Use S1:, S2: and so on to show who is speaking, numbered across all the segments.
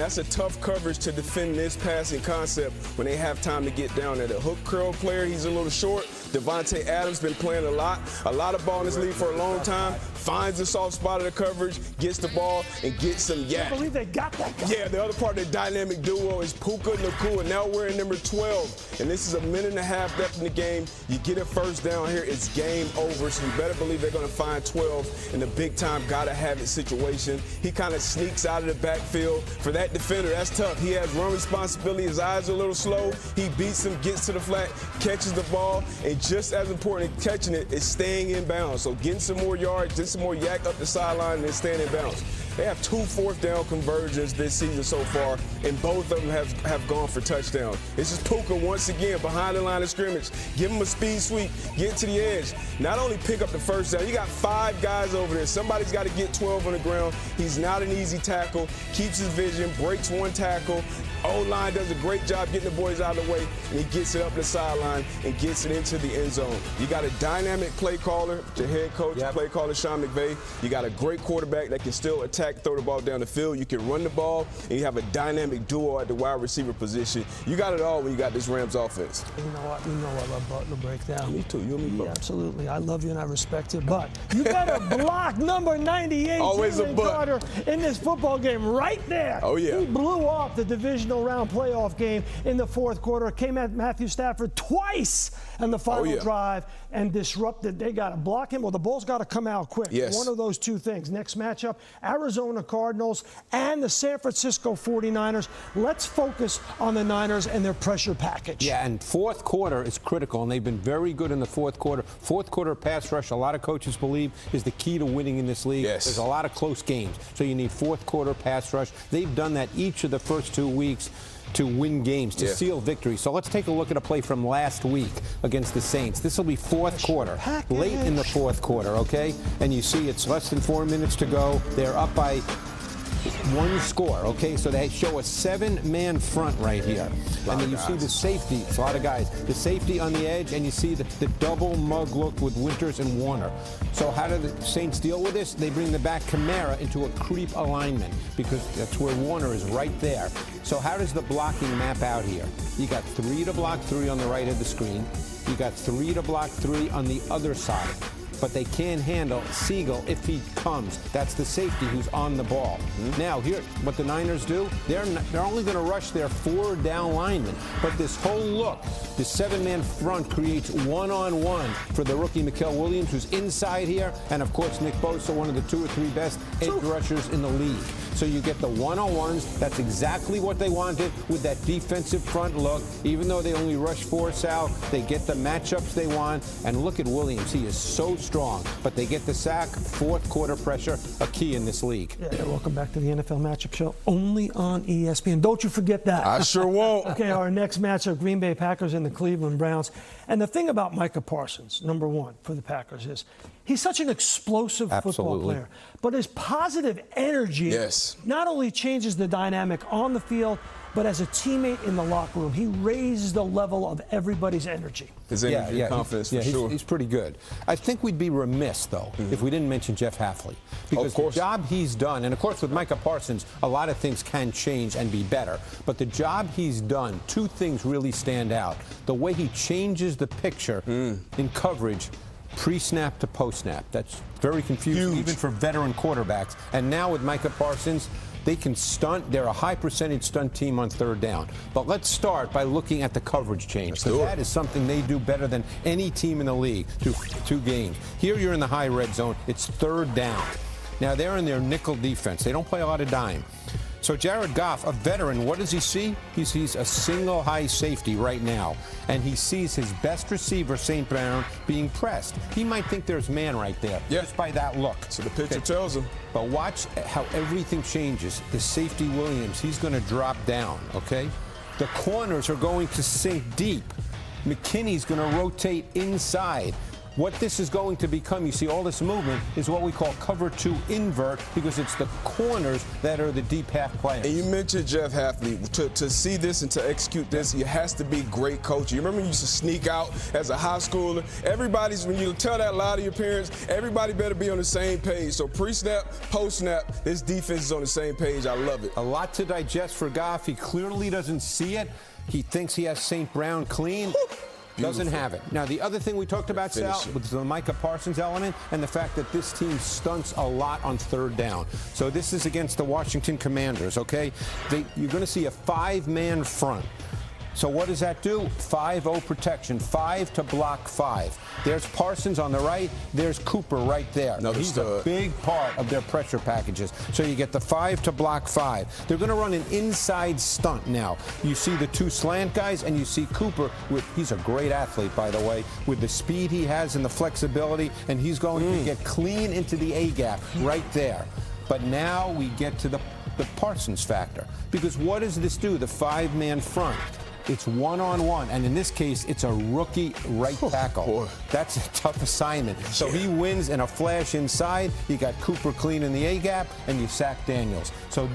S1: That's a tough coverage to defend this passing concept when they have time to get down there. The hook curl player, he's a little short. Devontae Adams been playing a lot of ball in this league for a long time. Finds the soft spot of the coverage, gets the ball, and gets some yak.
S2: I can't believe they got that guy.
S1: Yeah, the other part of the dynamic duo is Puka Nacua. Now we're in number 12, and this is a minute and a half left in the game. You get a first down here, it's game over. So you better believe they're going to find 12 in the big-time gotta-have-it situation. He kind of sneaks out of the backfield. For that defender, that's tough. He has run responsibility. His eyes are a little slow. He beats him, gets to the flat, catches the ball, and just as important as catching it is staying in bounds. So getting some more yards, getting some more yak up the sideline, and then staying in bounds. They have 2 fourth-down conversions this season so far, and both of them have gone for touchdowns. This is Puka once again behind the line of scrimmage. Give him a speed sweep, get to the edge. Not only pick up the first down, you got 5 guys over there. Somebody's got to get 12 on the ground. He's not an easy tackle, keeps his vision, breaks 1 tackle. O-line does a great job getting the boys out of the way, and he gets it up the sideline and gets it into the end zone. You got a dynamic play caller, your head coach, play caller, Sean McVay. You got a great quarterback that can still attack, throw the ball down the field. You can run the ball, and you have a dynamic duo at the wide receiver position. You got it all when you got this Rams offense.
S2: You know what? You know I love Butler breakdown.
S1: Me too. You and me both.
S2: Yeah, absolutely. I love you and I respect you. But you better block number 98,
S1: always a butt.
S2: Carter, in this football game right there.
S1: Oh, yeah.
S2: He blew off the divisional round playoff game in the fourth quarter. Came at Matthew Stafford twice in the final drive and disrupted. They got to block him, or the ball's got to come out quick.
S1: Yes.
S2: One of those 2 things. Next matchup, Arizona Cardinals and the San Francisco 49ers. Let's focus on the Niners and their pressure package.
S3: Yeah, and fourth quarter is critical, and they've been very good in the fourth quarter. Fourth quarter pass rush, a lot of coaches believe, is the key to winning in this league.
S1: Yes.
S3: There's a lot of close games, so you need fourth quarter pass rush. They've done that each of the first 2 weeks to win games, to seal victory. So let's take a look at a play from last week against the Saints. This will be fourth quarter, late in the fourth quarter, okay? And you see it's less than 4 minutes to go. They're up by 1 score, okay? So they show a 7-man front right here. And then you see the safety, it's a lot of guys, the safety on the edge, and you see the double mug look with Winters and Warner. So how do the Saints deal with this? They bring the back Kamara into a creep alignment because that's where Warner is right there. So how does the blocking map out here? You got 3 to block 3 on the right of the screen. You got 3 to block 3 on the other side. But they can handle Siegel if he comes. That's the safety who's on the ball. Now, here, what the Niners do, they're only going to rush their 4 down linemen. But this whole look, the 7-man front creates one-on-one for the rookie Mikael Williams, who's inside here, and of course Nick Bosa, one of the 2 or 3 best edge rushers in the league. So you get the one-on-ones. That's exactly what they wanted with that defensive front look. Even though they only rush 4, Sal, they get the matchups they want. And look at Williams. He is so strong. But they get the sack. Fourth quarter pressure, a key in this league.
S2: Yeah, welcome back to the NFL Matchup Show, only on ESPN. Don't you forget that.
S1: I sure won't.
S2: Okay, our next matchup, Green Bay Packers and the Cleveland Browns. And the thing about Micah Parsons, number 1 for the Packers, is he's such an explosive football player. But his positive energy not only changes the dynamic on the field, but as a teammate in the locker room, he raises the level of everybody's energy.
S1: His energy and confidence, for sure.
S3: He's pretty good. I think we'd be remiss, though, if we didn't mention Jeff Hafley. Because the job he's done, and of course with Micah Parsons, a lot of things can change and be better. But the job he's done, 2 things really stand out. The way he changes the picture in coverage, pre-snap to post-snap. That's very confusing, even for veteran quarterbacks. And now with Micah Parsons, they can stunt. They're a high-percentage stunt team on 3rd down. But let's start by looking at the coverage change, because that is something they do better than any team in the league through 2 games. Here you're in the high red zone. It's 3rd down. Now, they're in their nickel defense. They don't play a lot of dime. So Jared Goff, a veteran, what does he see? He sees a single high safety right now, and he sees his best receiver, St. Brown, being pressed. He might think there's man right there, just by that look.
S1: So the picture tells him.
S3: But watch how everything changes. The safety Williams, he's going to drop down, okay? The corners are going to sink deep. McKinney's going to rotate inside. What this is going to become, you see all this movement, is what we call cover 2 invert, because it's the corners that are the deep half players.
S1: And you mentioned Jeff Hafley. To see this and to execute this, you has to be great coach. You remember you used to sneak out as a high schooler? When you tell that loud to your parents, everybody better be on the same page. So pre-snap, post-snap, this defense is on the same page. I love it.
S3: A lot to digest for Goff. He clearly doesn't see it. He thinks he has St. Brown clean. Doesn't have it. Now, the other thing we talked about, Sal, was the Micah Parsons element and the fact that this team stunts a lot on 3rd down. So this is against the Washington Commanders, okay? You're going to see a 5-man front. So what does that do? 5-0 protection, 5 to block 5. There's Parsons on the right. There's Cooper right there. He's a big part of their pressure packages. So you get the 5 to block 5. They're going to run an inside stunt now. You see the 2 slant guys, and you see Cooper. He's a great athlete, by the way, with the speed he has and the flexibility, and he's going to get clean into the A-gap right there. But now we get to the Parsons factor. Because what does this do, the 5-man front? It's one-on-one, and in this case, it's a rookie right tackle. That's a tough assignment. So he wins in a flash inside. You got Cooper clean in the A-gap, and you sack Daniels. So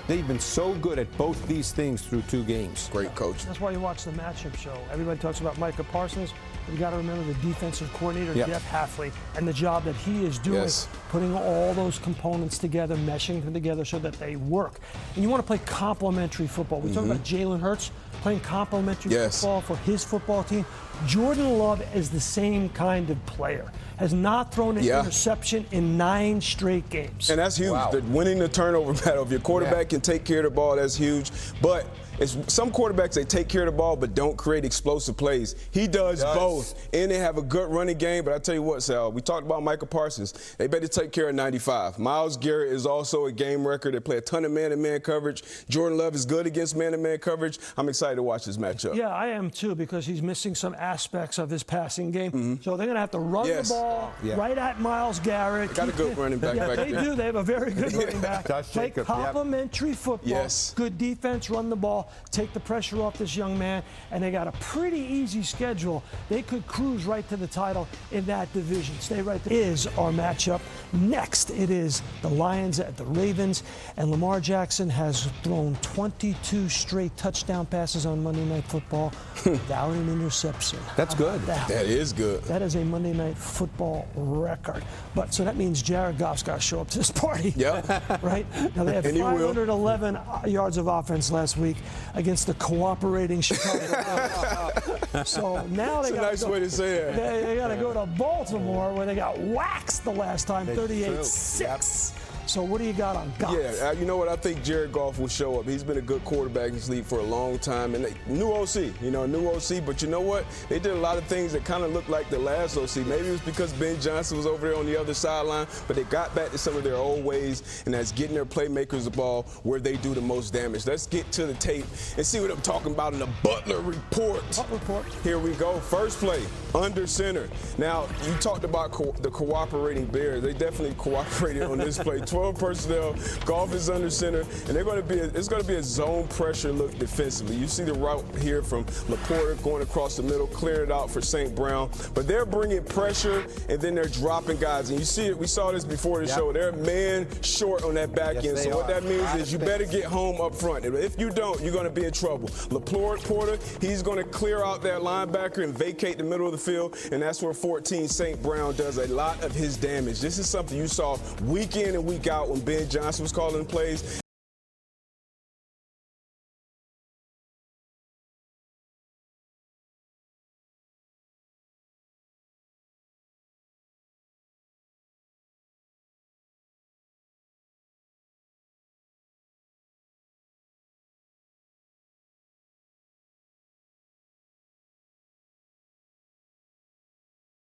S3: they've been so good at both these things through 2 games.
S1: Great coach.
S2: That's why you watch the matchup show. Everybody talks about Micah Parsons, but you got to remember the defensive coordinator, Jeff Hafley, and the job that he is doing, putting all those components together, meshing them together so that they work. And you want to play complementary football. We talk about Jalen Hurts playing complementary football for his football team. Jordan Love is the same kind of player. Has not thrown an interception in 9 straight games.
S1: And that's huge. Wow. Winning the turnover battle. If your quarterback can take care of the ball, that's huge. But some quarterbacks, they take care of the ball but don't create explosive plays. He does both. And they have a good running game. But I tell you what, Sal, we talked about Micah Parsons. They better take care of 95. Myles Garrett is also a game record. They play a ton of man-to-man coverage. Jordan Love is good against man-to-man coverage. I'm excited to watch this matchup.
S2: Yeah, I am too, because he's missing some aspects of his passing game. So they're going to have to run the ball right at Myles Garrett.
S1: They got a good running back back there.
S2: They do. They have a very good running back. Play complementary football. Good defense, run the ball, take the pressure off this young man, and they got a pretty easy schedule. They could cruise right to the title in that division. Stay right there. Is our matchup. Next, it is the Lions at the Ravens, and Lamar Jackson has thrown 22 straight touchdown passes on Monday Night Football without an interception.
S3: That's good.
S1: That is good.
S2: That is a Monday Night Football record. But so that means Jared Goff's got to show up to this party.
S1: Yep.
S2: Right? Now they had 511 yards of offense last week against the cooperating Chicago. So now they got
S1: nice way to say it.
S2: They got to go to Baltimore, where they got waxed the last time, 38-6. So what do you got on Goff?
S1: Yeah, you know what? I think Jared Goff will show up. He's been a good quarterback in this league for a long time. And new OC, new OC. But you know what? They did a lot of things that kind of looked like the last OC. Maybe it was because Ben Johnson was over there on the other sideline. But they got back to some of their old ways, and that's getting their playmakers the ball where they do the most damage. Let's get to the tape and see what I'm talking about in the Butler Report. Here we go. First play, under center. Now, you talked about the cooperating Bears. They definitely cooperated on this play. 12 personnel, Goff is under center, and it's going to be a zone pressure look defensively. You see the route here from Laporta going across the middle, clearing it out for St. Brown. But they're bringing pressure, and then they're dropping guys. And you see it. We saw this before the show. They're man short on that back end. So what that means is you better get home up front. If you don't, you're going to be in trouble. Laporta, he's going to clear out that linebacker and vacate the middle of the field, and that's where 14 St. Brown does a lot of his damage. This is something you saw week in and week out when Ben Johnson was calling plays.